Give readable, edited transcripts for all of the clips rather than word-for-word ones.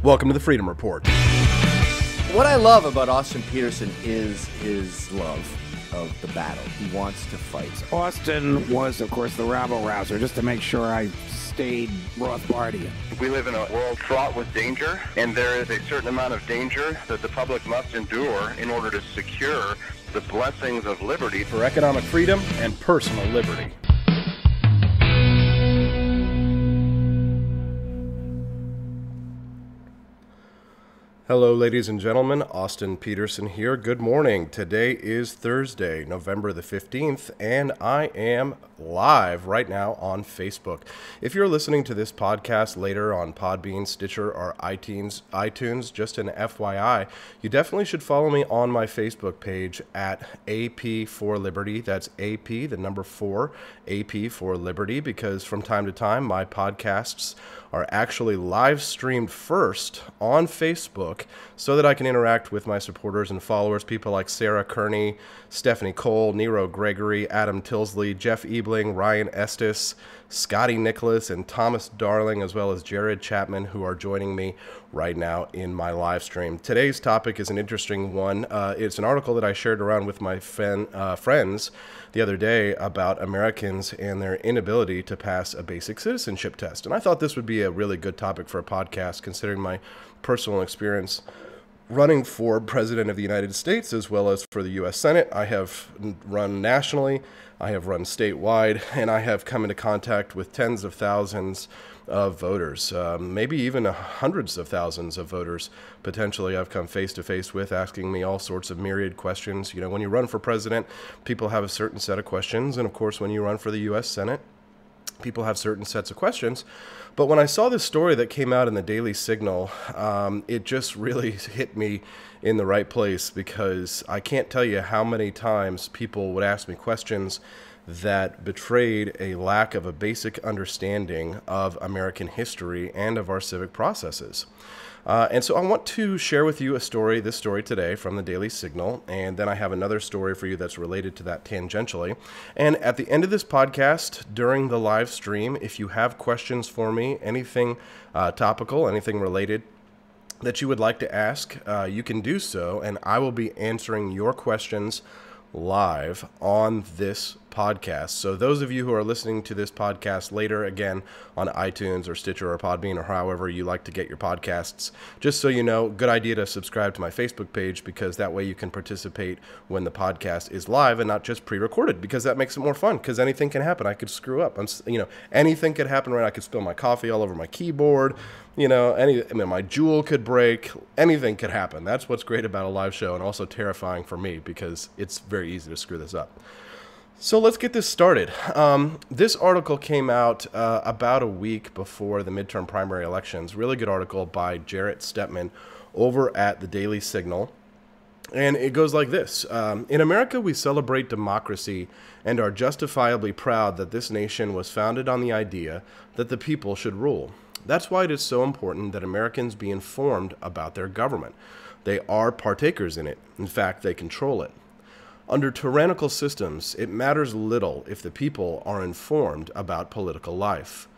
Welcome to the Freedom Report. What I love about Austin Peterson is his love of the battle. He wants to fight. Austin was, of course, the rabble-rouser, just to make sure I stayed Rothbardian. We live in a world fraught with danger, and there is a certain amount of danger that the public must endure in order to secure the blessings of liberty. For economic freedom and personal liberty. Hello, ladies and gentlemen. Austin Peterson here. Good morning. Today is Thursday, November the 15th, and I am live right now on Facebook. If you're listening to this podcast later on Podbean, Stitcher, or iTunes, just an FYI, you definitely should follow me on my Facebook page at AP for Liberty. That's AP, the number 4, AP for Liberty, because from time to time, my podcasts are actually live streamed first on Facebook so that I can interact with my supporters and followers, people like Sarah Kearney, Stephanie Cole, Nero Gregory, Adam Tilsley, Jeff Ebling, Ryan Estes, Scotty Nicholas, and Thomas Darling, as well as Jared Chapman, who are joining me right now in my live stream. Today's topic is an interesting one. It's an article that I shared around with my friends the other day about Americans and their inability to pass a basic citizenship test. And I thought this would be a really good topic for a podcast, considering my personal experience running for President of the United States as well as for the U.S. Senate. I have run nationally, I have run statewide, and I have come into contact with tens of thousands of voters, maybe even hundreds of thousands of voters potentially I've come face to face with, asking me all sorts of myriad questions. You know, when you run for president, people have a certain set of questions, and of course when you run for the U.S. Senate, people have certain sets of questions. But when I saw this story that came out in the Daily Signal, it just really hit me in the right place, because I can't tell you how many times people would ask me questions that betrayed a lack of a basic understanding of American history and of our civic processes. And so I want to share with you this story today from the Daily Signal, and then I have another story for you that's related to that tangentially. And at the end of this podcast, during the live stream, if you have questions for me, anything topical, anything related that you would like to ask, you can do so, and I will be answering your questions live on this podcast. So those of you who are listening to this podcast later, again, on iTunes or Stitcher or Podbean or however you like to get your podcasts, just so you know, good idea to subscribe to my Facebook page, because that way you can participate when the podcast is live and not just pre-recorded, because that makes it more fun, because anything can happen. I could screw up. Anything could happen, right? I could spill my coffee all over my keyboard. My jewel could break. Anything could happen. That's what's great about a live show, and also terrifying for me, because it's very easy to screw this up. So let's get this started. This article came out about a week before the midterm primary elections. Really good article by Jarrett Stepman over at the Daily Signal. And it goes like this. In America, we celebrate democracy and are justifiably proud that this nation was founded on the idea that the people should rule. That's why it is so important that Americans be informed about their government. They are partakers in it. In fact, they control it. Under tyrannical systems, it matters little if the people are informed about political life.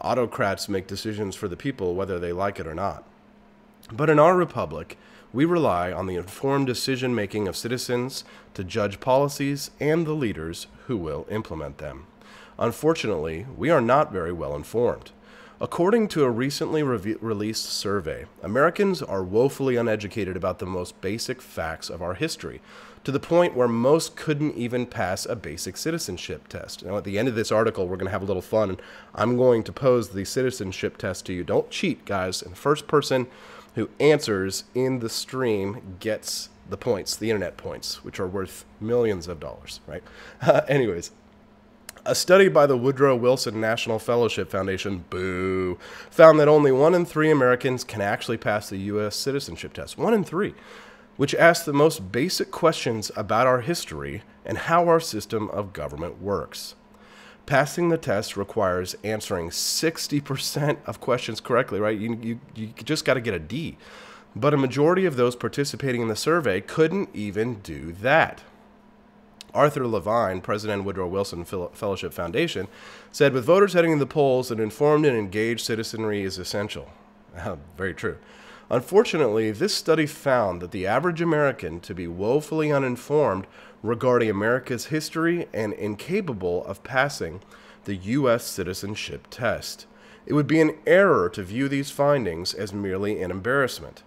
Autocrats make decisions for the people whether they like it or not. But in our republic, we rely on the informed decision-making of citizens to judge policies and the leaders who will implement them. Unfortunately, we are not very well informed. According to a recently released survey, Americans are woefully uneducated about the most basic facts of our history, to the point where most couldn't even pass a basic citizenship test. Now, at the end of this article, we're going to have a little fun, and I'm going to pose the citizenship test to you. Don't cheat, guys. And the first person who answers in the stream gets the points, the internet points, which are worth millions of dollars, right? Anyways. A study by the Woodrow Wilson National Fellowship Foundation, boo, found that only 1 in 3 Americans can actually pass the U.S. citizenship test. 1 in 3, which asks the most basic questions about our history and how our system of government works. Passing the test requires answering 60% of questions correctly, right? You just got to get a D. But a majority of those participating in the survey couldn't even do that. Arthur Levine, president of Woodrow Wilson Fellowship Foundation, said, with voters heading to the polls, an informed and engaged citizenry is essential. Very true. Unfortunately, this study found that the average American to be woefully uninformed regarding America's history and incapable of passing the U.S. citizenship test. It would be an error to view these findings as merely an embarrassment.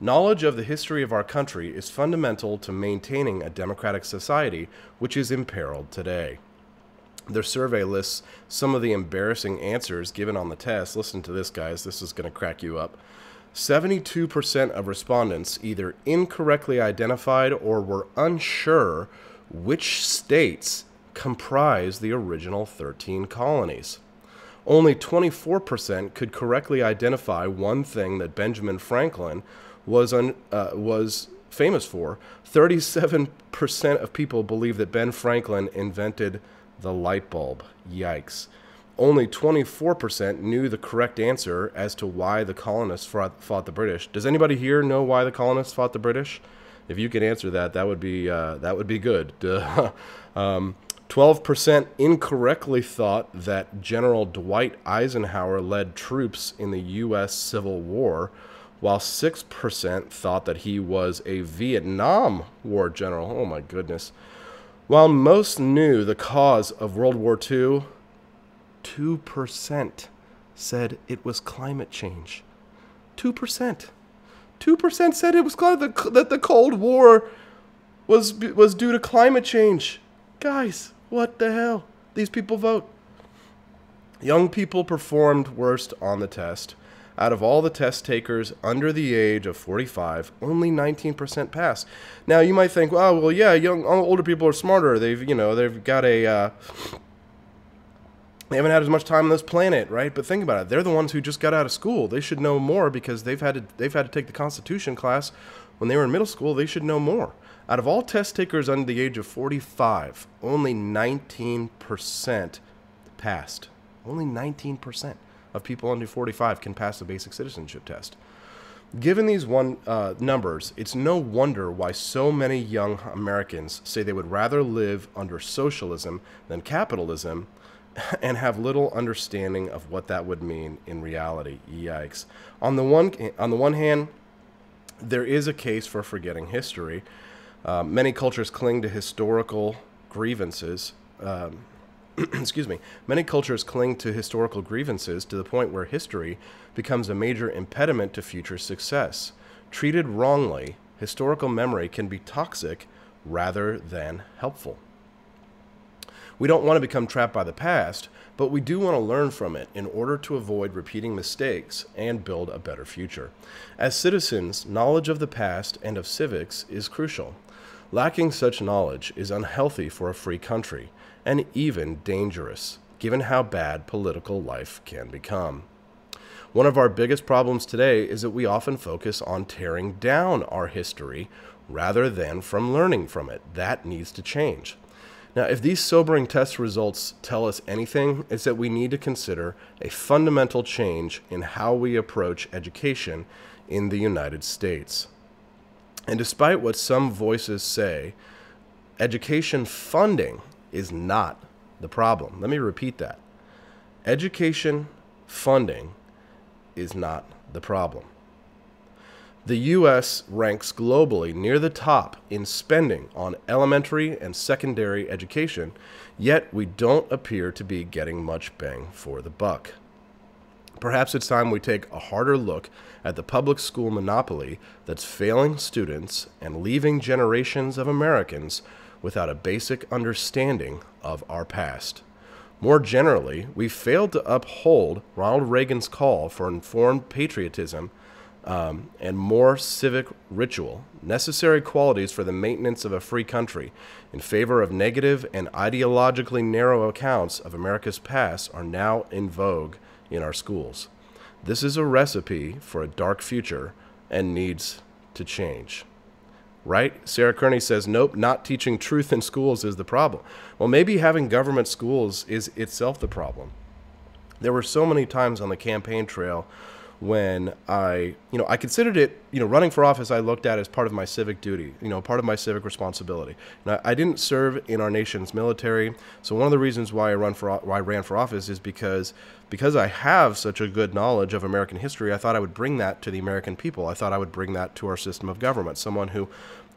Knowledge of the history of our country is fundamental to maintaining a democratic society, which is imperiled today. Their survey lists some of the embarrassing answers given on the test. Listen to this, guys. This is going to crack you up. 72% of respondents either incorrectly identified or were unsure which states comprise the original 13 colonies. Only 24% could correctly identify one thing that Benjamin Franklin was famous for. 37% of people believe that Ben Franklin invented the light bulb. Yikes. Only 24% knew the correct answer as to why the colonists fought the British. Does anybody here know why the colonists fought the British? If you could answer that, that would be good. 12% incorrectly thought that General Dwight Eisenhower led troops in the U.S. Civil War, while 6% thought that he was a Vietnam War general. Oh my goodness. While most knew the cause of World War II, 2% said it was climate change. 2%. 2% said it was that the Cold War was due to climate change. Guys, what the hell? These people vote. Young people performed worst on the test. Out of all the test takers under the age of 45, only 19% passed. Now you might think, oh well, yeah, older people are smarter. They've got a they haven't had as much time on this planet, right? But think about it. They're the ones who just got out of school. They should know more because they've had to take the Constitution class when they were in middle school. They should know more. Out of all test takers under the age of 45, only 19% passed. Only 19% of people under 45 can pass the basic citizenship test. Given these numbers, it's no wonder why so many young Americans say they would rather live under socialism than capitalism, and have little understanding of what that would mean in reality. Yikes. On the one hand, there is a case for forgetting history. Many cultures cling to historical grievances. Many cultures cling to historical grievances to the point where history becomes a major impediment to future success. Treated wrongly, historical memory can be toxic rather than helpful. We don't want to become trapped by the past, but we do want to learn from it in order to avoid repeating mistakes and build a better future. As citizens, knowledge of the past and of civics is crucial. Lacking such knowledge is unhealthy for a free country, and even dangerous, given how bad political life can become. One of our biggest problems today is that we often focus on tearing down our history rather than from learning from it. That needs to change. Now, if these sobering test results tell us anything, it's that we need to consider a fundamental change in how we approach education in the United States. And despite what some voices say, education funding is not the problem. Let me repeat that. Education funding is not the problem. The U.S. ranks globally near the top in spending on elementary and secondary education, yet we don't appear to be getting much bang for the buck. Perhaps it's time we take a harder look at the public school monopoly that's failing students and leaving generations of Americans without a basic understanding of our past. More generally, we failed to uphold Ronald Reagan's call for informed patriotism and more civic ritual, necessary qualities for the maintenance of a free country, in favor of negative and ideologically narrow accounts of America's past are now in vogue in our schools. This is a recipe for a dark future and needs to change. Right? Sarah Kearney says, nope, not teaching truth in schools is the problem. Well, maybe having government schools is itself the problem. There were so many times on the campaign trail when I considered it, running for office, I looked at as part of my civic duty, part of my civic responsibility. And I didn't serve in our nation's military. So one of the reasons why I ran for office is because I have such a good knowledge of American history. I thought I would bring that to the American people. I thought I would bring that to our system of government. Someone who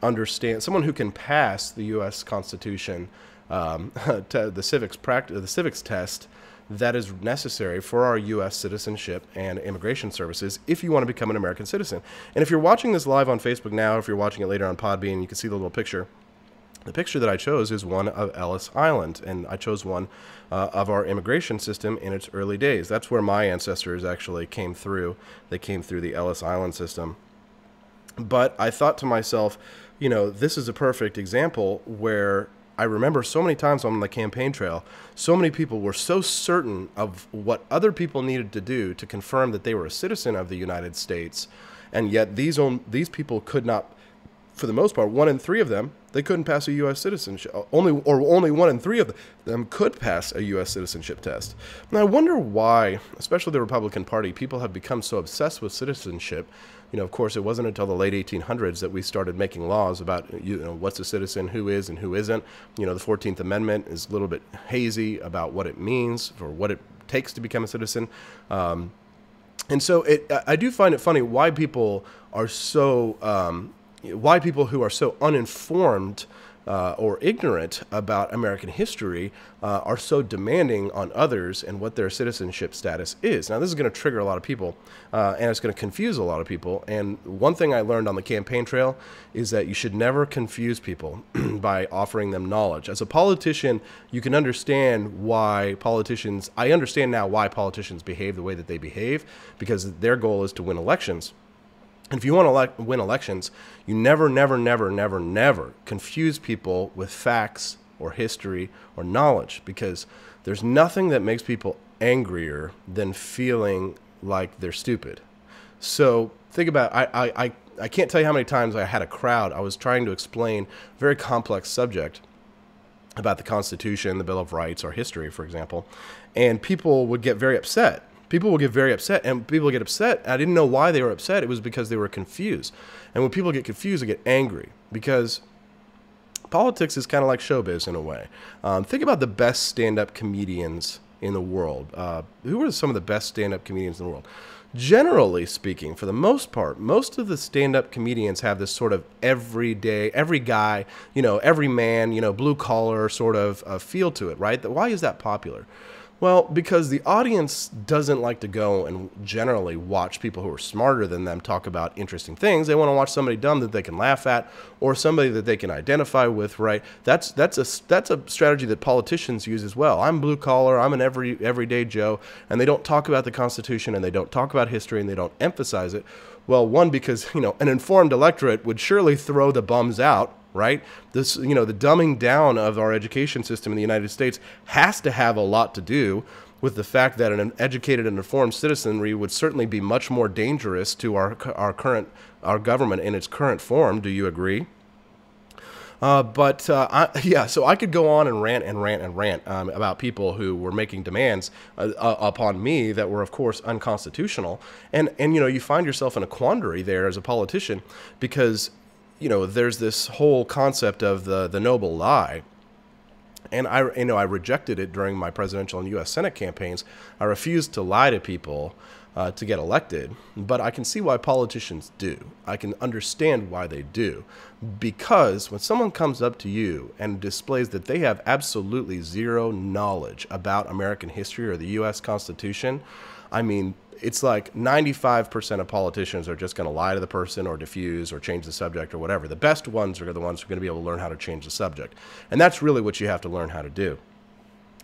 can pass the U.S. Constitution, the civics test that is necessary for our U.S. citizenship and immigration services if you want to become an American citizen. And if you're watching this live on Facebook now, if you're watching it later on Podbean, you can see the little picture. The picture that I chose is one of Ellis Island, and I chose one of our immigration system in its early days. That's where my ancestors actually came through. They came through the Ellis Island system. But I thought to myself, this is a perfect example where I remember so many times on the campaign trail, so many people were so certain of what other people needed to do to confirm that they were a citizen of the United States, and yet these people could not, for the most part, 1 in 3 of them, they couldn't pass a U.S. citizenship. Only 1 in 3 of them could pass a U.S. citizenship test. And I wonder why, especially the Republican Party, people have become so obsessed with citizenship. Of course, it wasn't until the late 1800s that we started making laws about, what's a citizen, who is and who isn't. The 14th Amendment is a little bit hazy about what it means or what it takes to become a citizen. And so I do find it funny why people are so, why people who are so uninformed or ignorant about American history are so demanding on others and what their citizenship status is. Now, this is going to trigger a lot of people, and it's going to confuse a lot of people. And one thing I learned on the campaign trail is that you should never confuse people by offering them knowledge. As a politician, you can understand why politicians, I understand now why politicians behave the way that they behave, because their goal is to win elections. And if you want to win elections, you never confuse people with facts or history or knowledge, because there's nothing that makes people angrier than feeling like they're stupid. So think about, I can't tell you how many times I had a crowd. I was trying to explain a very complex subject about the Constitution, the Bill of Rights, or history, for example, and people would get very upset. People will get very upset, and people get upset. I didn't know why they were upset. It was because they were confused. And when people get confused, they get angry, because politics is kind of like showbiz in a way. Think about the best stand-up comedians in the world. Who are some of the best stand-up comedians in the world? Generally speaking, for the most part, most of the stand-up comedians have this sort of everyday, every guy, every man, blue-collar sort of feel to it, right? Why is that popular? Well, because the audience doesn't like to go and generally watch people who are smarter than them talk about interesting things. They want to watch somebody dumb that they can laugh at, or somebody that they can identify with, right? That's a strategy that politicians use as well. I'm blue collar, I'm an everyday Joe, and they don't talk about the Constitution, and they don't talk about history, and they don't emphasize it. Well, one, because an informed electorate would surely throw the bums out, right? This, the dumbing down of our education system in the United States has to have a lot to do with the fact that an educated and informed citizenry would certainly be much more dangerous to our government in its current form. Do you agree? So I could go on and rant about people who were making demands upon me that were, of course, unconstitutional. And you find yourself in a quandary there as a politician, because there's this whole concept of the noble lie. And I rejected it during my presidential and U.S. Senate campaigns. I refused to lie to people to get elected, but I can see why politicians do. I can understand why they do, because when someone comes up to you and displays that they have absolutely zero knowledge about American history or the U.S. Constitution, I mean, it's like 95% of politicians are just going to lie to the person or diffuse or change the subject or whatever. The best ones are the ones who are going to be able to learn how to change the subject. And that's really what you have to learn how to do.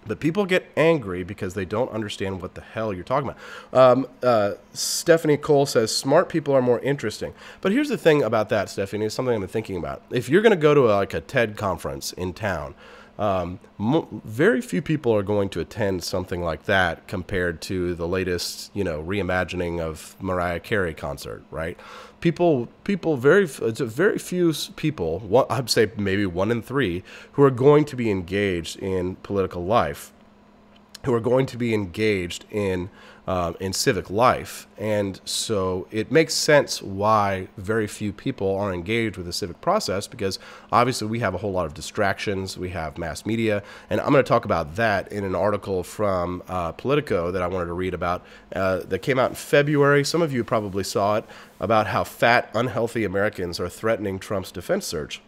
But people get angry because they don't understand what the hell you're talking about. Stephanie Cole says, smart people are more interesting. But here's the thing about that, Stephanie, is something I've been thinking about. If you're going to go to a TED conference in town, very few people are going to attend something like that compared to the latest, reimagining of Mariah Carey concert, right? It's very few people, I'd say maybe 1 in 3, who are going to be engaged in political life. who are going to be engaged in civic life. And so it makes sense why very few people are engaged with the civic process, because obviously we have a whole lot of distractions. We have mass media, and I'm going to talk about that in an article from Politico that I wanted to read about that came out in February. Some of you probably saw it, about how fat, unhealthy Americans are threatening Trump's defense surge.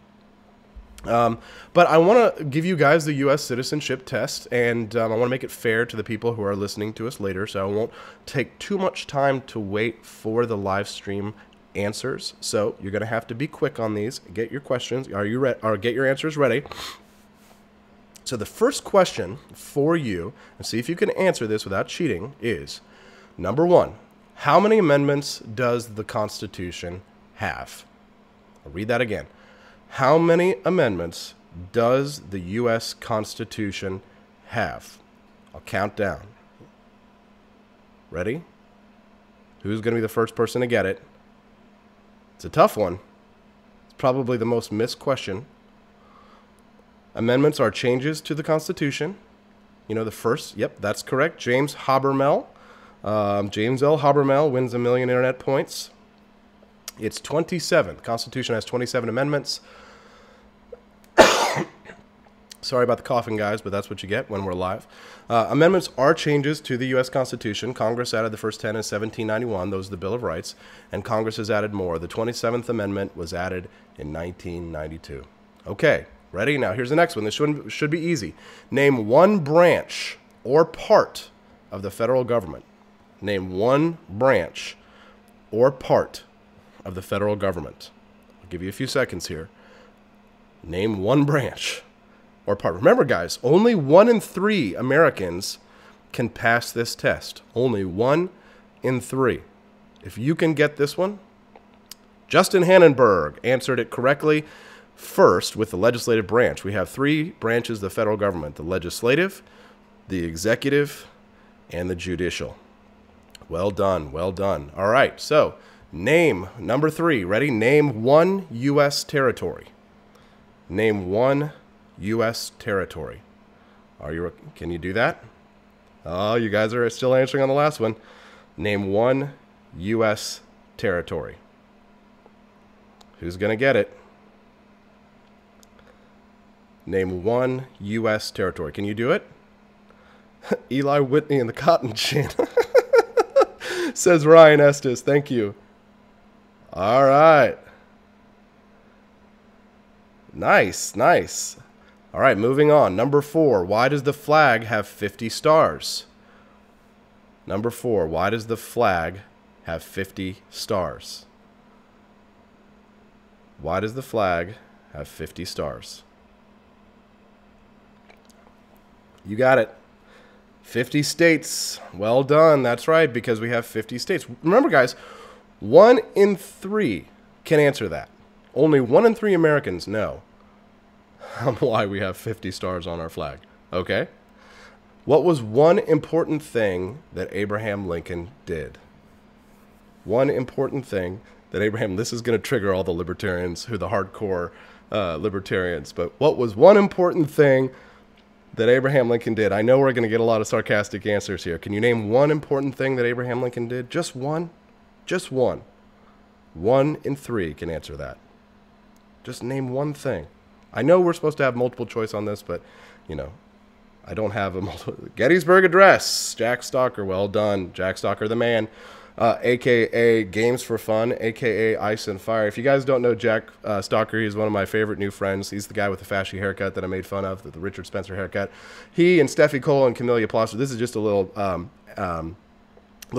But I want to give you guys the U.S. citizenship test, and I want to make it fair to the people who are listening to us later, so I won't take too much time to wait for the live stream answers. So you're going to have to be quick on these. Get your questions. Or get your answers ready. So the first question for you, and see if you can answer this without cheating, is number 1. How many amendments does the Constitution have? I'll read that again. How many amendments does the U.S. Constitution have? I'll count down. Ready? Who's going to be the first person to get it? It's a tough one. It's probably the most missed question. Amendments are changes to the Constitution. You know, the first, yep, that's correct. James Habermel. James L. Habermel wins 1 million internet points. It's 27. The Constitution has 27 amendments. Sorry about the coughing, guys, but that's what you get when we're live. Amendments are changes to the U.S. Constitution. Congress added the first 10 in 1791. Those are the Bill of Rights. And Congress has added more. The 27th Amendment was added in 1992. Okay, ready? Now, here's the next one. This should be easy. Name one branch or part of the federal government. Name one branch or part of the federal government. I'll give you a few seconds here. Name one branch or part. Remember, guys, only 1 in 3 Americans can pass this test. Only 1 in 3. If you can get this one, Justin Hannenberg answered it correctly first with the legislative branch. We have 3 branches of the federal government: the legislative, the executive, and the judicial. Well done, well done. All right, so name number 3. Ready? Name one U.S. territory. Name one U.S. territory. Can you do that? Oh, you guys are still answering on the last one. Name one U.S. territory. Who's going to get it? Name one U.S. territory. Can you do it? Eli Whitney and the Cotton Gin. Says Ryan Estes. Thank you. All right. Nice, nice. All right, moving on. Number 4. Why does the flag have 50 stars? Number 4. Why does the flag have 50 stars? Why does the flag have 50 stars? You got it. 50 states. Well done. That's right, because we have 50 states. Remember, guys, 1 in 3 can answer that. Only 1 in 3 Americans know why we have 50 stars on our flag. Okay? What was one important thing that Abraham Lincoln did? One important thing that Abraham... This is going to trigger all the libertarians, who the hardcore libertarians. But what was one important thing that Abraham Lincoln did? I know we're going to get a lot of sarcastic answers here. Can you name one important thing that Abraham Lincoln did? Just one? Just one. 1 in 3 can answer that. Just name one thing. I know we're supposed to have multiple choice on this, but, you know, I don't have a multiple. Gettysburg Address. Jack Stalker. Well done. Jack Stalker, the man. A.K.A. Games for Fun, A.K.A. Ice and Fire. If you guys don't know Jack Stalker, he's one of my favorite new friends. He's the guy with the fashy haircut that I made fun of, the Richard Spencer haircut. He and Steffi Cole and Camellia Plosser. This is just a little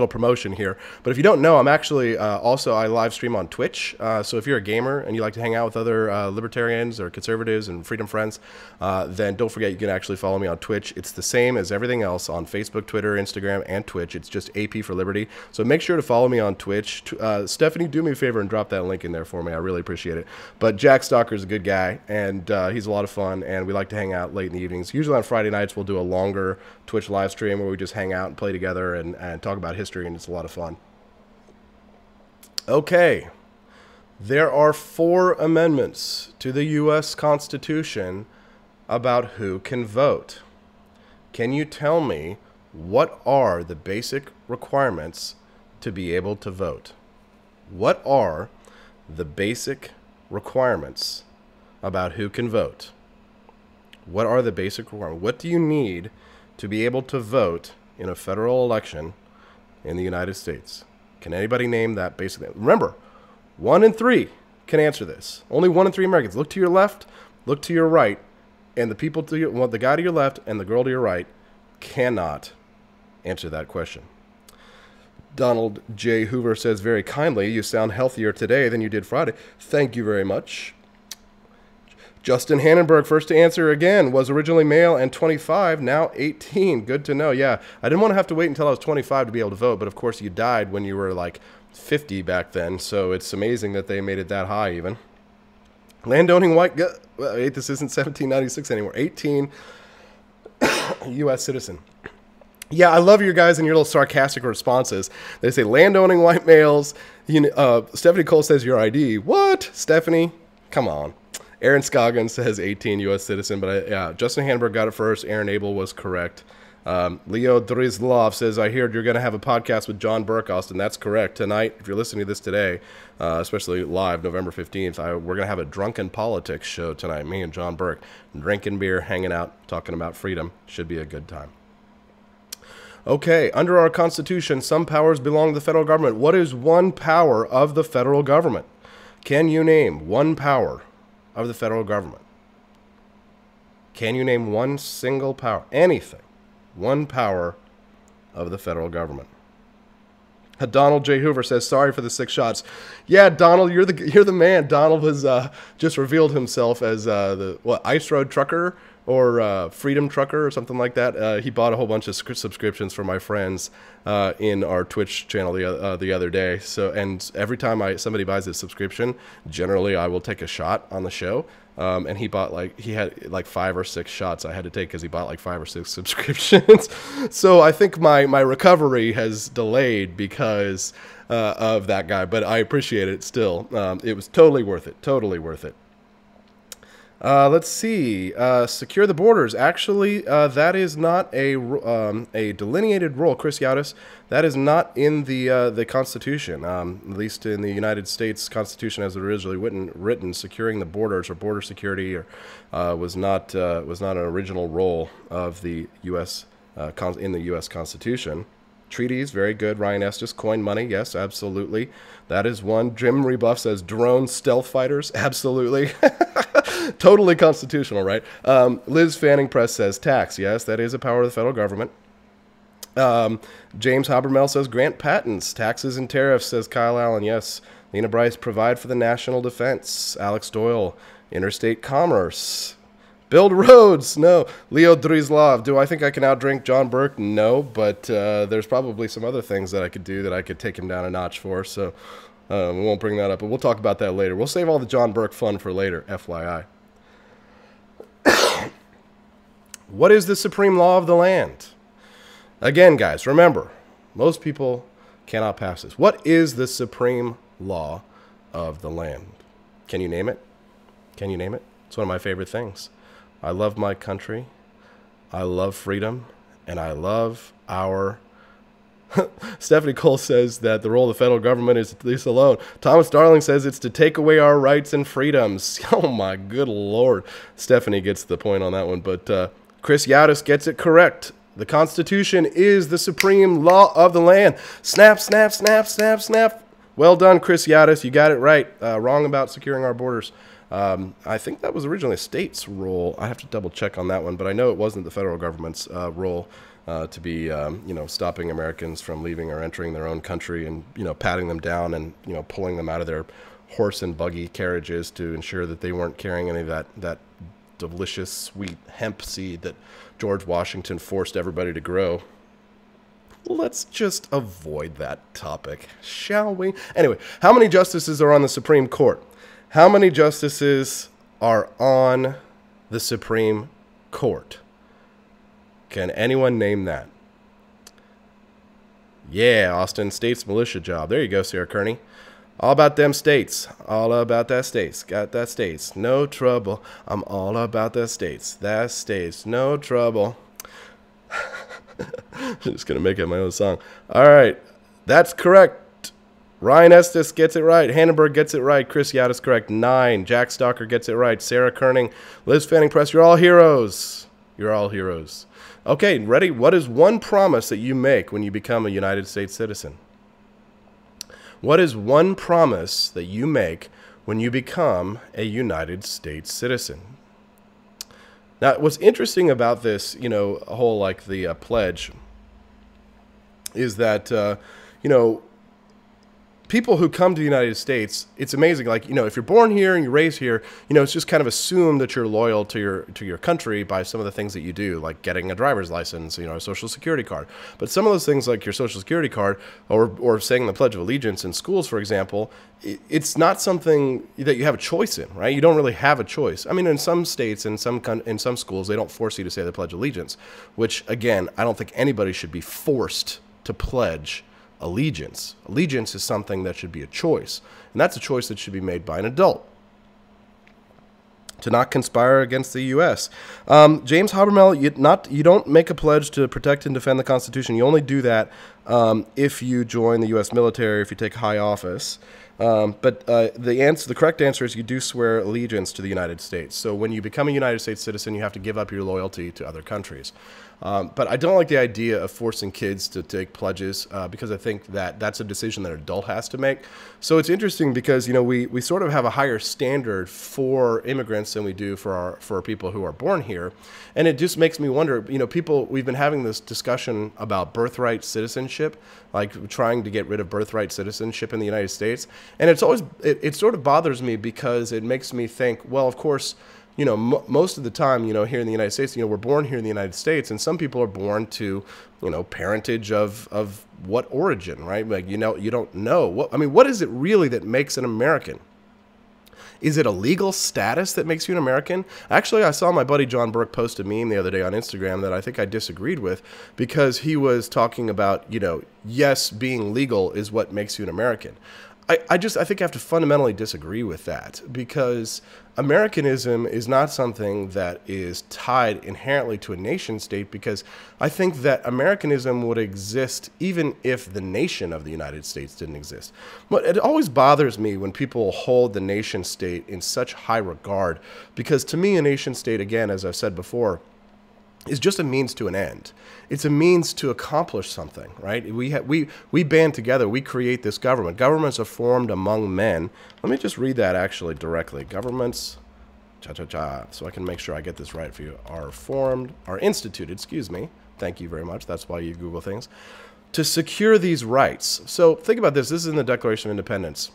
promotion here. But if you don't know, I'm actually also, I live stream on Twitch. So if you're a gamer and you like to hang out with other libertarians or conservatives and freedom friends, then don't forget you can actually follow me on Twitch. It's the same as everything else on Facebook, Twitter, Instagram, and Twitch. It's just AP for Liberty. So make sure to follow me on Twitch. Stephanie, do me a favor and drop that link in there for me. I really appreciate it. But Jack Stalker's a good guy, and he's a lot of fun, and we like to hang out late in the evenings. Usually on Friday nights, we'll do a longer Twitch live stream where we just hang out and play together and talk about history, and it's a lot of fun. Okay, there are 4 amendments to the U.S. Constitution about who can vote. Can you tell me what are the basic requirements to be able to vote? What are the basic requirements about who can vote? What are the basic requirements? What do you need to be able to vote in a federal election in the United States? Can anybody name that basic? Remember, 1 in 3 can answer this. Only 1 in 3 Americans. Look to your left, look to your right, and the people to your, well, the guy to your left and the girl to your right cannot answer that question. Donald J. Hoover says very kindly, you sound healthier today than you did Friday. Thank you very much. Justin Hannenberg, first to answer again, was originally male and 25, now 18. Good to know. Yeah, I didn't want to have to wait until I was 25 to be able to vote, but of course you died when you were like 50 back then, so it's amazing that they made it that high even. Landowning white, wait, this isn't 1796 anymore, 18, U.S. citizen. Yeah, I love your guys and your little sarcastic responses. They say landowning white males. Stephanie Cole says your ID. What? Stephanie? Come on. Aaron Scoggins says 18 U.S. citizen, but yeah, Justin Hanberg got it first. Aaron Abel was correct. Leo Drizlov says, I heard you're going to have a podcast with John Burke, Austin. That's correct. Tonight, if you're listening to this today, especially live, November 15th, we're going to have a drunken politics show tonight. Me and John Burke, drinking beer, hanging out, talking about freedom. Should be a good time. Okay, under our Constitution, some powers belong to the federal government. What is one power of the federal government? Can you name one power of the federal government? Can you name one single power? Anything. One power of the federal government. Donald J. Hoover says, sorry for the 6 shots. Yeah, Donald, you're the man. Donald has just revealed himself as the Ice Road Trucker or Freedom Trucker or something like that. He bought a whole bunch of subscriptions for my friends in our Twitch channel the other day. So, and every time somebody buys a subscription, generally I will take a shot on the show. And he had like 5 or 6 shots I had to take because he bought like 5 or 6 subscriptions. So I think my recovery has delayed because of that guy, but I appreciate it still. It was totally worth it. Totally worth it. Let's see. Secure the borders. Actually, that is not a delineated role, Chris Yautis. That is not in the Constitution. At least in the United States Constitution, as originally written, securing the borders or border security was not an original role of the U.S. In the U.S. Constitution. Treaties, very good. Ryan Estes, coin money, yes, absolutely. That is one. Jim Rebuff says drone stealth fighters, absolutely. Totally constitutional, right? Liz Fanning Press says tax, yes, that is a power of the federal government. James Habermel says grant patents, taxes and tariffs, says Kyle Allen, yes. Lena Bryce, provide for the national defense. Alex Doyle, interstate commerce. Build roads, no. Leo Drizlov, do I think I can outdrink John Burke? No, but there's probably some other things that I could do that I could take him down a notch for, so we won't bring that up, but we'll talk about that later. We'll save all the John Burke fun for later, FYI. What is the supreme law of the land? Again, guys, remember, most people cannot pass this. What is the supreme law of the land? Can you name it? Can you name it? It's one of my favorite things. I love my country, I love freedom, and I love our... Stephanie Cole says that the role of the federal government is to leave us alone. Thomas Darling says it's to take away our rights and freedoms. Oh my good Lord. Stephanie gets the point on that one, but Chris Yautis gets it correct. The Constitution is the supreme law of the land. Snap, snap, snap, snap, snap. Well done, Chris Yautis. You got it right. Wrong about securing our borders. I think that was originally a state's role. I have to double check on that one, but I know it wasn't the federal government's role to be, stopping Americans from leaving or entering their own country and, patting them down and, pulling them out of their horse and buggy carriages to ensure that they weren't carrying any of that delicious, sweet hemp seed that George Washington forced everybody to grow. Let's just avoid that topic, shall we? Anyway, how many justices are on the Supreme Court? How many justices are on the Supreme Court? Can anyone name that? Yeah, Austin, state's militia job. There you go, Sarah Kearney. All about them states. All about that states. Got that states. No trouble. I'm all about that states. That states. No trouble. just going to make up my own song. All right. That's correct. Ryan Estes gets it right. Hannenberg gets it right. Chris Yadd is correct. 9. Jack Stalker gets it right. Sarah Kerning, Liz Fanning Press, you're all heroes. You're all heroes. Okay, ready? What is one promise that you make when you become a United States citizen? What is one promise that you make when you become a United States citizen? Now, what's interesting about this, a whole like the pledge, is that, people who come to the United States, it's amazing. Like, if you're born here and you're raised here, it's just kind of assumed that you're loyal to your country by some of the things that you do, like getting a driver's license, a social security card. But some of those things, like your social security card or saying the Pledge of Allegiance in schools, for example, it's not something that you have a choice in, right? You don't really have a choice. I mean, in some states, in some schools, they don't force you to say the Pledge of Allegiance, which, again, I don't think anybody should be forced to pledge allegiance. Allegiance is something that should be a choice, and that's a choice that should be made by an adult. To not conspire against the U.S. James Habermel, you don't make a pledge to protect and defend the Constitution. You only do that if you join the U.S. military, if you take high office. But the correct answer is you do swear allegiance to the United States. So when you become a United States citizen, you have to give up your loyalty to other countries. But I don't like the idea of forcing kids to take pledges because I think that that's a decision that an adult has to make. So it's interesting because, we sort of have a higher standard for immigrants than we do for people who are born here. And it just makes me wonder, we've been having this discussion about birthright citizenship, like trying to get rid of birthright citizenship in the United States. And it sort of bothers me because it makes me think, well, of course, most of the time, here in the United States, we're born here in the United States, and some people are born to, parentage of what origin, right? Like, you don't know. What is it really that makes an American? Is it a legal status that makes you an American? Actually, I saw my buddy John Burke post a meme the other day on Instagram that I think I disagreed with because he was talking about, yes, being legal is what makes you an American. I think I have to fundamentally disagree with that because Americanism is not something that is tied inherently to a nation state, because I think that Americanism would exist even if the nation of the United States didn't exist. But it always bothers me when people hold the nation state in such high regard, because to me a nation state, again, as I've said before, is just a means to an end. It's a means to accomplish something, right? We band together. We create this government. Governments are formed among men. Let me just read that actually directly. Governments, so I can make sure I get this right for you, are instituted, excuse me. Thank you very much. That's why you Google things. To secure these rights. So think about this. This is in the Declaration of Independence.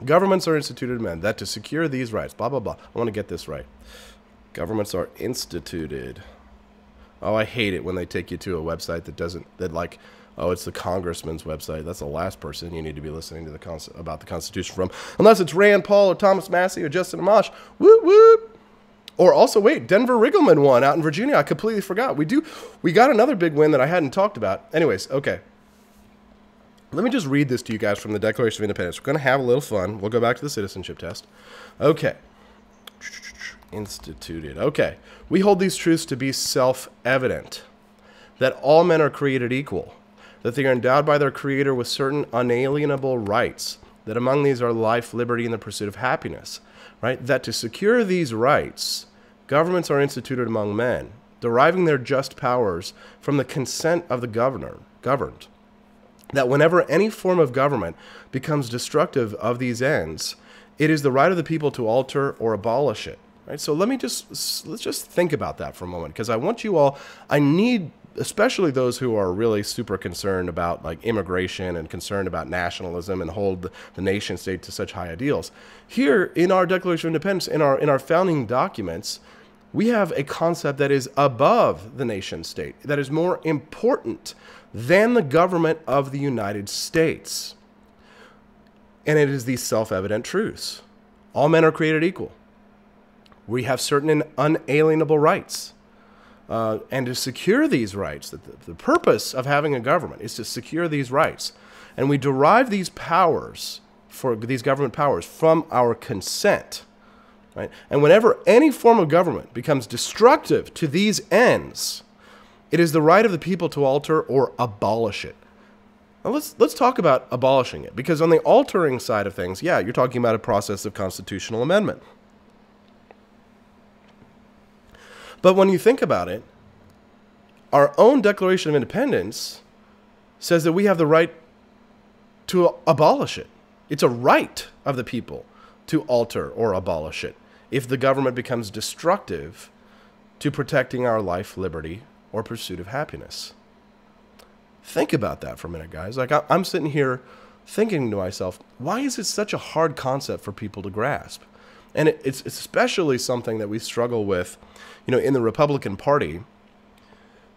Governments are instituted among men, that to secure these rights, blah, blah, blah. I want to get this right. Governments are instituted. Oh, I hate it when they take you to a website it's the congressman's website. That's the last person you need to be listening to about the Constitution from, unless it's Rand Paul or Thomas Massey or Justin Amash. Whoop, whoop. Or also, wait, Denver Riggleman won out in Virginia. I completely forgot. We got another big win that I hadn't talked about. Anyways, okay. Let me just read this to you guys from the Declaration of Independence. We're going to have a little fun. We'll go back to the citizenship test. Okay. Instituted. Okay. We hold these truths to be self-evident, that all men are created equal, that they are endowed by their Creator with certain unalienable rights, that among these are life, liberty, and the pursuit of happiness, right? That to secure these rights, governments are instituted among men, deriving their just powers from the consent of the governed, that whenever any form of government becomes destructive of these ends, it is the right of the people to alter or abolish it. Right? So let's just think about that for a moment, because I need, especially those who are really super concerned about like immigration and concerned about nationalism and hold the nation state to such high ideals. Here in our Declaration of Independence, in our founding documents, we have a concept that is above the nation state, that is more important than the government of the United States. And it is these self-evident truths. All men are created equal. We have certain and unalienable rights. And to secure these rights, the purpose of having a government is to secure these rights. And we derive these powers, these government powers, from our consent. Right? And whenever any form of government becomes destructive to these ends, It is the right of the people to alter or abolish it. Now let's talk about abolishing it, because on the altering side of things, yeah, you're talking about a process of constitutional amendment. But when you think about it, our own Declaration of Independence says that we have the right to abolish it. It's a right of the people to alter or abolish it if the government becomes destructive to protecting our life, liberty, or pursuit of happiness. Think about that for a minute, guys. Like, I'm sitting here thinking to myself, why is it such a hard concept for people to grasp? And it's especially something that we struggle with, in the Republican Party,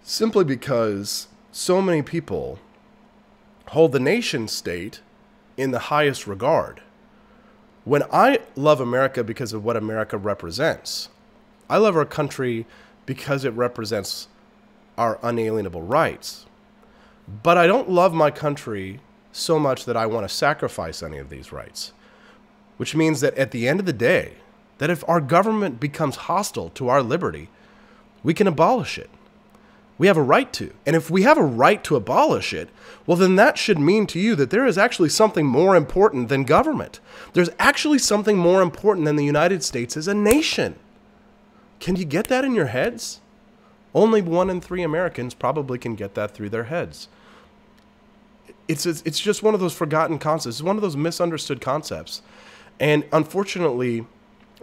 simply because so many people hold the nation state in the highest regard. When I love America because of what America represents, I love our country because it represents our unalienable rights. But I don't love my country so much that I want to sacrifice any of these rights, which means that at the end of the day, that if our government becomes hostile to our liberty, we can abolish it. We have a right to. And if we have a right to abolish it, well, then that should mean to you that there is actually something more important than government. There's actually something more important than the United States as a nation. Can you get that in your heads? Only 1 in 3 Americans probably can get that through their heads. It's just one of those forgotten concepts. It's one of those misunderstood concepts. And unfortunately,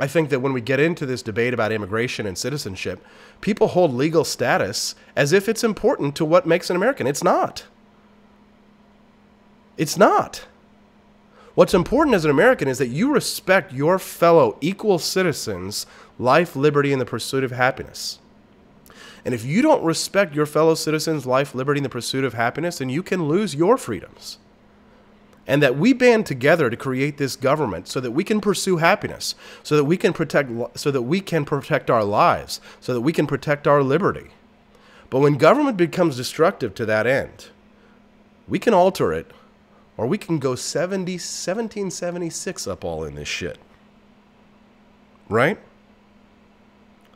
I think that when we get into this debate about immigration and citizenship, people hold legal status as if it's important to what makes an American. It's not. It's not. What's important as an American is that you respect your fellow equal citizens' life, liberty, and the pursuit of happiness. And if you don't respect your fellow citizens' life, liberty, and the pursuit of happiness, then you can lose your freedoms. And that we band together to create this government so that we can pursue happiness, so that we can protect our lives, so that we can protect our liberty. But when government becomes destructive to that end, we can alter it, or we can go 1776 up all in this shit. Right?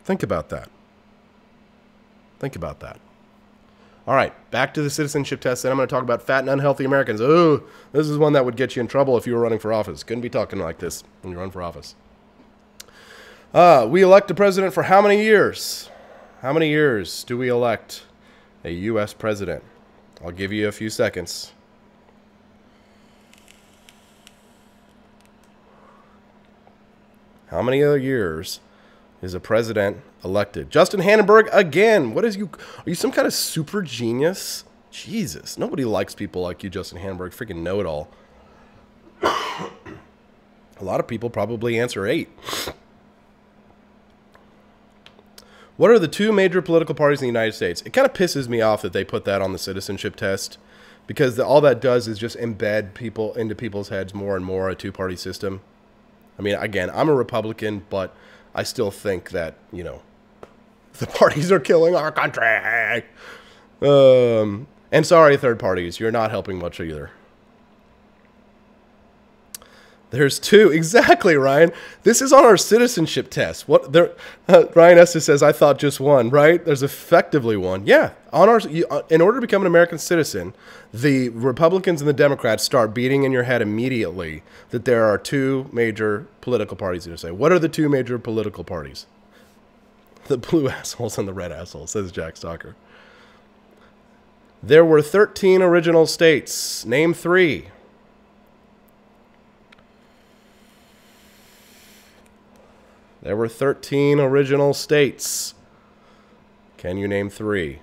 Think about that. Think about that. All right, back to the citizenship test, and I'm going to talk about fat and unhealthy Americans. Oh, this is one that would get you in trouble if you were running for office. Couldn't be talking like this when you run for office. We elect a president for how many years? How many years do we elect a U.S. president? I'll give you a few seconds. How many other years is a president elected? Justin Hannenberg, again. What is you? Are you some kind of super genius? Jesus, nobody likes people like you, Justin Hannenberg. Freaking know-it-all. A lot of people probably answer 8. What are the 2 major political parties in the United States? It kind of pisses me off that they put that on the citizenship test, because all that does is just embed people into people's heads more and more a 2-party system. I mean, again, I'm a Republican, but I still think that, the parties are killing our country. And sorry, third parties, you're not helping much either. There's 2. Exactly, Ryan. This is on our citizenship test. Ryan Estes says, I thought just 1, right? There's effectively 1. Yeah. In order to become an American citizen, the Republicans and the Democrats start beating in your head immediately that there are 2 major political parties. You say, what are the 2 major political parties? The blue assholes and the red assholes, says Jack Stalker. There were 13 original states. Name 3. There were 13 original states. Can you name 3?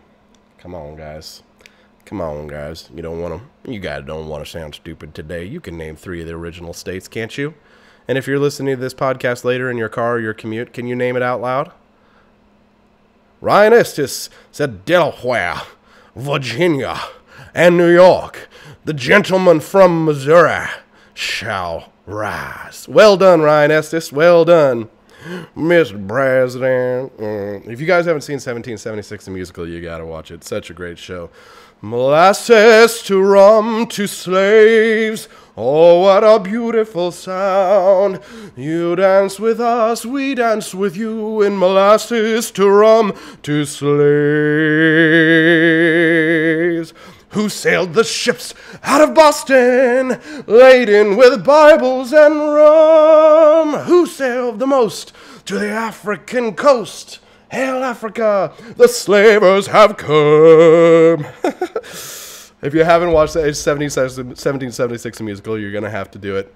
Come on, guys. Come on, guys. You guys don't want to sound stupid today. You can name 3 of the original states, can't you? And if you're listening to this podcast later in your car or your commute, can you name it out loud? Ryan Estes said Delaware, Virginia, and New York. The gentleman from Missouri shall rise. Well done, Ryan Estes. Well done. Mr. President. If you guys haven't seen 1776 the musical, you gotta watch it. Such a great show. Molasses to rum to slaves. Oh, what a beautiful sound. You dance with us, we dance with you in molasses to rum to slaves. Who sailed the ships out of Boston, laden with Bibles and rum? Who sailed the most to the African coast? Hail Africa, the slavers have come. If you haven't watched the 1776 musical, you're going to have to do it.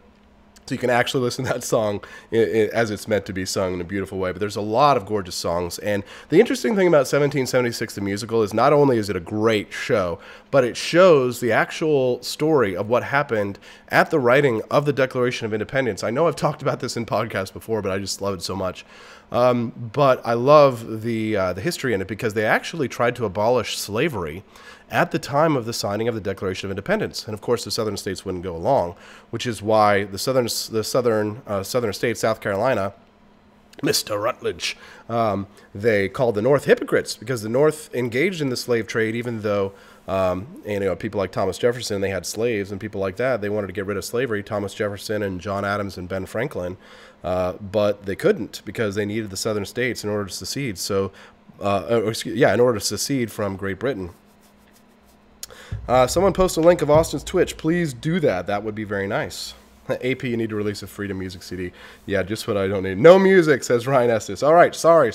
So you can actually listen to that song as it's meant to be sung in a beautiful way. But there's a lot of gorgeous songs. And the interesting thing about 1776 the musical is not only is it a great show, but it shows the actual story of what happened at the writing of the Declaration of Independence. I know I've talked about this in podcasts before, but I just love it so much. But I love the history in it because they actually tried to abolish slavery at the time of the signing of the Declaration of Independence. And of course, the southern states wouldn't go along, which is why the southern state, South Carolina, Mr. Rutledge, they called the North hypocrites because the North engaged in the slave trade, even though people like Thomas Jefferson, they had slaves, and people like that, they wanted to get rid of slavery, Thomas Jefferson and John Adams and Ben Franklin, but they couldn't because they needed the southern states in order to secede. In order to secede from Great Britain. Someone post a link of Austin's Twitch. Please do that. That would be very nice. AP, you need to release a Freedom Music CD. Yeah, just what I don't need. No music, says Ryan Estes. All right, sorry.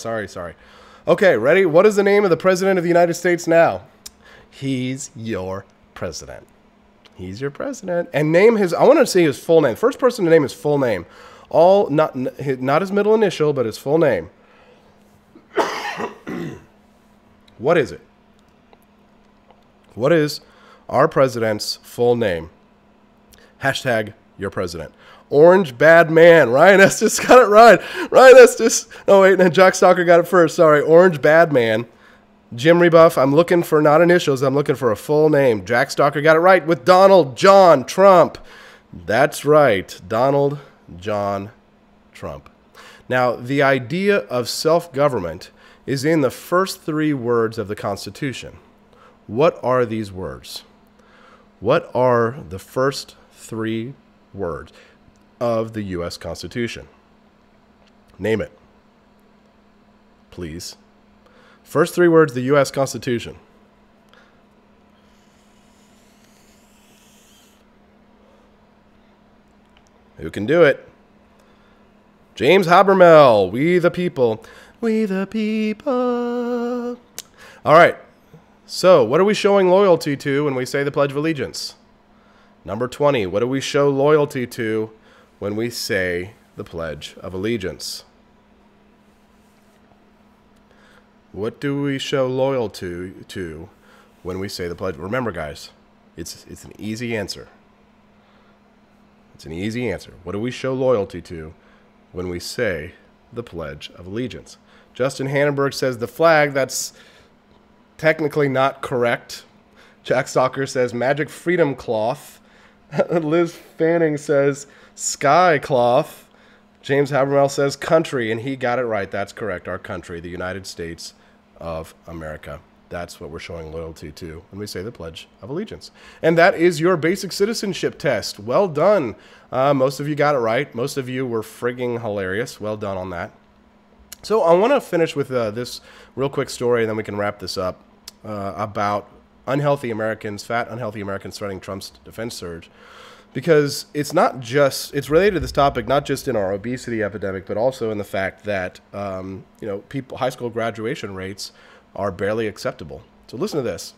Okay, ready? What is the name of the President of the United States now? He's your president. He's your president. And name his, I want to see his full name. First person to name his full name. Not his middle initial, but his full name. What is it? What is our president's full name? Hashtag your president. Orange Bad Man. Ryan Estes got it right. Ryan Estes. Oh, wait. And Jack Stalker got it first. Sorry. Orange Bad Man. Jim Rebuff. I'm looking for not initials. I'm looking for a full name. Jack Stalker got it right with Donald John Trump. That's right. Donald John Trump. Now, the idea of self-government is in the first three words of the Constitution. What are these words? What are the first three words of the U.S. Constitution? Name it. Please. First three words of the U.S. Constitution. Who can do it? James Habermel. We the people. We the people. All right. So, what are we showing loyalty to when we say the Pledge of Allegiance? Number 20, what do we show loyalty to when we say the Pledge of Allegiance? What do we show loyalty to when we say the Pledge? Remember, guys, it's an easy answer. It's an easy answer. What do we show loyalty to when we say the Pledge of Allegiance? Justin Hannenberg says the flag. That's technically not correct. Jack Stalker says magic freedom cloth. Liz Fanning says sky cloth. James Habermel says country, and he got it right. That's correct. Our country, the United States of America. That's what we're showing loyalty to when we say the Pledge of Allegiance. And that is your basic citizenship test. Well done. Most of you got it right. Most of you were frigging hilarious. Well done on that. So I want to finish with this real quick story, and then we can wrap this up. About unhealthy Americans, fat unhealthy Americans threatening Trump's defense surge, because it's related to this topic not just in our obesity epidemic, but also in the fact that high school graduation rates are barely acceptable. So listen to this.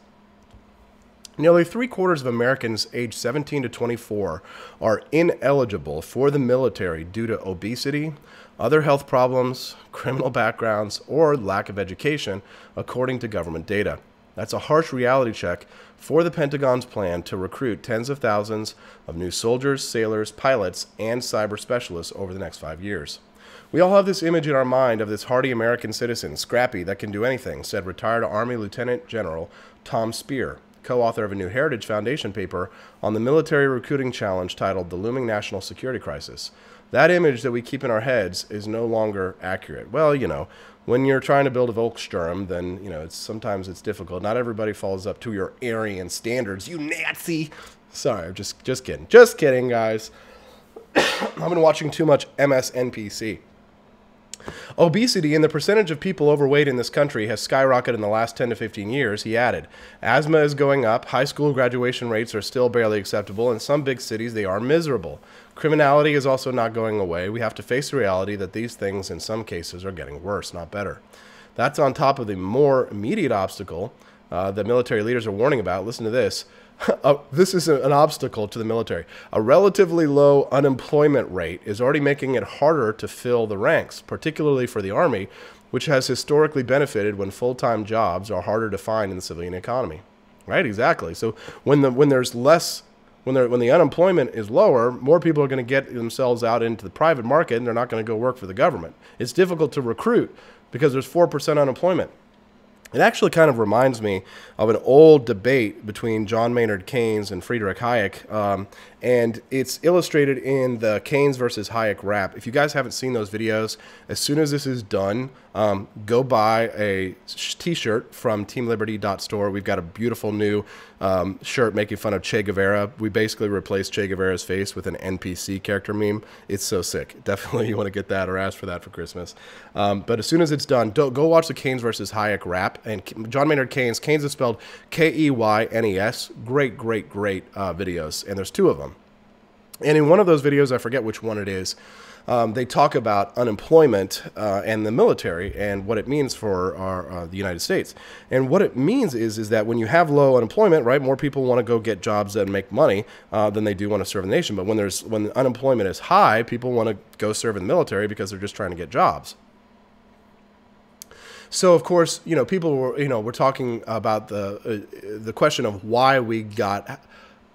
Nearly 3/4 of Americans aged 17 to 24 are ineligible for the military due to obesity, other health problems, criminal backgrounds, or lack of education, according to government data. That's a harsh reality check for the Pentagon's plan to recruit tens of thousands of new soldiers, sailors, pilots, and cyber specialists over the next 5 years. We all have this image in our mind of this hardy American citizen, scrappy, that can do anything, said retired Army Lieutenant General Tom Speer, co-author of a New Heritage Foundation paper on the military recruiting challenge titled The Looming National Security Crisis. that image that we keep in our heads is no longer accurate. Well, you know, when you're trying to build a Volkssturm, then, you know, sometimes it's difficult. Not everybody follows up to your Aryan standards, you Nazi. Sorry, I'm just kidding. Just kidding, guys. I've been watching too much MSNPC. Obesity and the percentage of people overweight in this country has skyrocketed in the last 10 to 15 years, he added. Asthma is going up, high school graduation rates are still barely acceptable, in some big cities they are miserable. Criminality is also not going away. We have to face the reality that these things in some cases are getting worse, not better. That's on top of the more immediate obstacle that military leaders are warning about. Listen to this. This is an obstacle to the military. A relatively low unemployment rate is already making it harder to fill the ranks, particularly for the Army, which has historically benefited when full-time jobs are harder to find in the civilian economy. Right? Exactly. So when the unemployment is lower, more people are going to get themselves out into the private market, and they're not going to go work for the government. It's difficult to recruit because there's 4% unemployment. It actually kind of reminds me of an old debate between John Maynard Keynes and Friedrich Hayek, and it's illustrated in the Keynes versus Hayek rap. If you guys haven't seen those videos, as soon as this is done, go buy a t-shirt from teamliberty.store. We've got a beautiful new shirt making fun of Che Guevara. We basically replaced Che Guevara's face with an NPC character meme. It's so sick. Definitely you want to get that or ask for that for Christmas. But as soon as it's done, go watch the Keynes versus Hayek rap. And John Maynard Keynes is spelled Keynes. Great videos. And there's two of them. And in one of those videos, I forget which one it is, they talk about unemployment and the military and what it means for the United States. And what it means is that when you have low unemployment, right, more people want to go get jobs that make money than they do want to serve the nation. But when unemployment is high, people want to go serve in the military because they're just trying to get jobs. So, of course, you know, people were, you know, we're talking about the question of why we got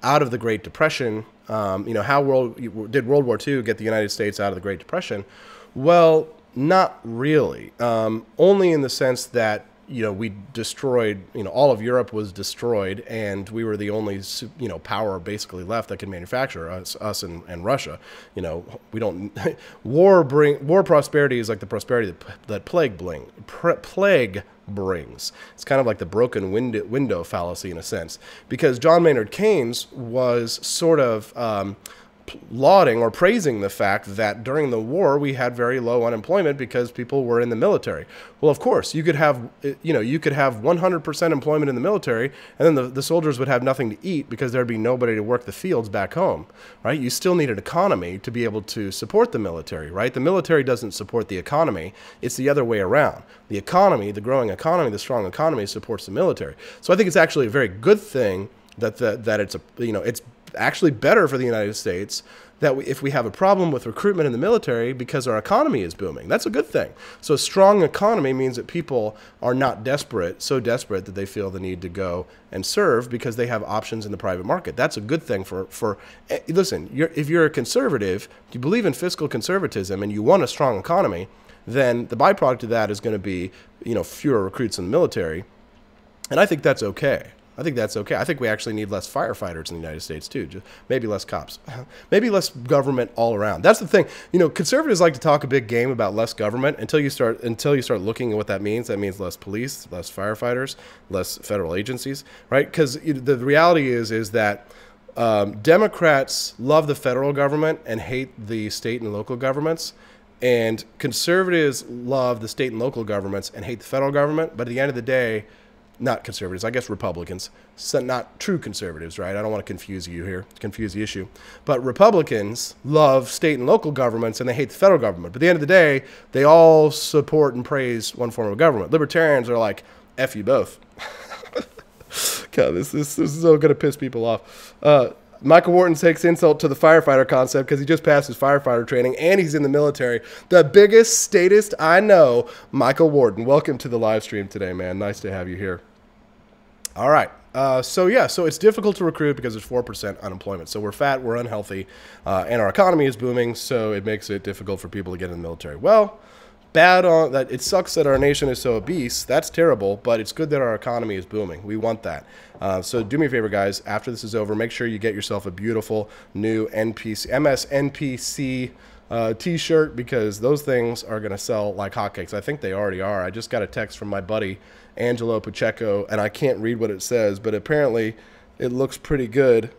out of the Great Depression. You know, how did World War II get the United States out of the Great Depression? Well, not really. Only in the sense that, you know, we destroyed, you know, all of Europe was destroyed, and we were the only, you know, power basically left that could manufacture, us and Russia. You know, we don't, war prosperity is like the prosperity that plague brings. It's kind of like the broken window fallacy in a sense, because John Maynard Keynes was sort of lauding or praising the fact that during the war we had very low unemployment because people were in the military. Well, of course, you could have 100% employment in the military, and then the soldiers would have nothing to eat because there'd be nobody to work the fields back home, right? You still need an economy to be able to support the military, right? The military doesn't support the economy. It's the other way around. The economy, the growing economy, the strong economy supports the military. So I think it's actually a very good thing that it's actually better for the United States that if we have a problem with recruitment in the military because our economy is booming. That's a good thing. So a strong economy means that people are not so desperate that they feel the need to go and serve because they have options in the private market. That's a good thing listen, if you're a conservative, you believe in fiscal conservatism and you want a strong economy, then the byproduct of that is going to be, you know, fewer recruits in the military. And I think that's okay. I think we actually need less firefighters in the United States too. Just maybe less cops, maybe less government all around. That's the thing. You know, conservatives like to talk a big game about less government until you start looking at what that means. That means less police, less firefighters, less federal agencies, right? Because the reality is that Democrats love the federal government and hate the state and local governments. And conservatives love the state and local governments and hate the federal government. But at the end of the day, not conservatives, I guess Republicans, so not true conservatives, right? I don't want to confuse the issue. But Republicans love state and local governments and they hate the federal government. But at the end of the day, they all support and praise one form of government. Libertarians are like, F you both. God, this is so going to piss people off. Michael Wharton takes insult to the firefighter concept because he just passed his firefighter training and he's in the military. The biggest statist I know, Michael Wharton. Welcome to the live stream today, man. Nice to have you here. All right. So it's difficult to recruit because there's 4% unemployment. So we're fat, we're unhealthy, and our economy is booming, so it makes it difficult for people to get in the military. Well, bad on that. It sucks that our nation is so obese. That's terrible, but it's good that our economy is booming. We want that. So do me a favor, guys. After this is over, make sure you get yourself a beautiful new MSNPC t-shirt, because those things are going to sell like hotcakes. I think they already are. I just got a text from my buddy Angelo Pacheco, and I can't read what it says, but apparently it looks pretty good.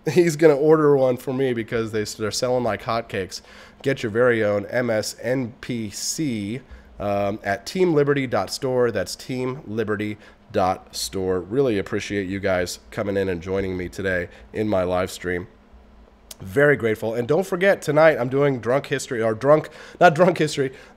He's going to order one for me because they're selling like hotcakes. Get your very own MSNPC at teamliberty.store. That's teamliberty.store. Really appreciate you guys coming in and joining me today in my live stream. Very grateful. And don't forget, tonight I'm doing not drunk history,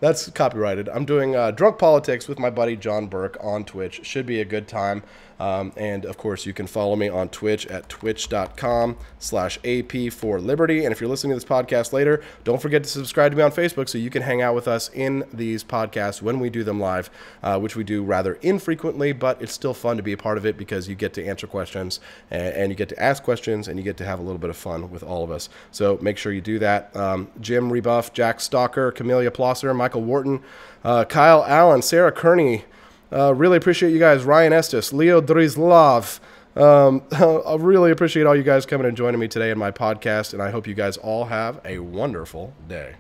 that's copyrighted. I'm doing drunk politics with my buddy John Burke on Twitch. Should be a good time. And of course, you can follow me on Twitch at twitch.com/AP4Liberty. And if you're listening to this podcast later, don't forget to subscribe to me on Facebook so you can hang out with us in these podcasts when we do them live, which we do rather infrequently, but it's still fun to be a part of it because you get to answer questions and you get to ask questions and you get to have a little bit of fun with all of us. So make sure you do that. Jim Rebuff, Jack Stalker, Camellia Plosser, Michael Wharton, Kyle Allen, Sarah Kearney. Really appreciate you guys. Ryan Estes, Leo Drizlov. I really appreciate all you guys coming and joining me today in my podcast, and I hope you guys all have a wonderful day.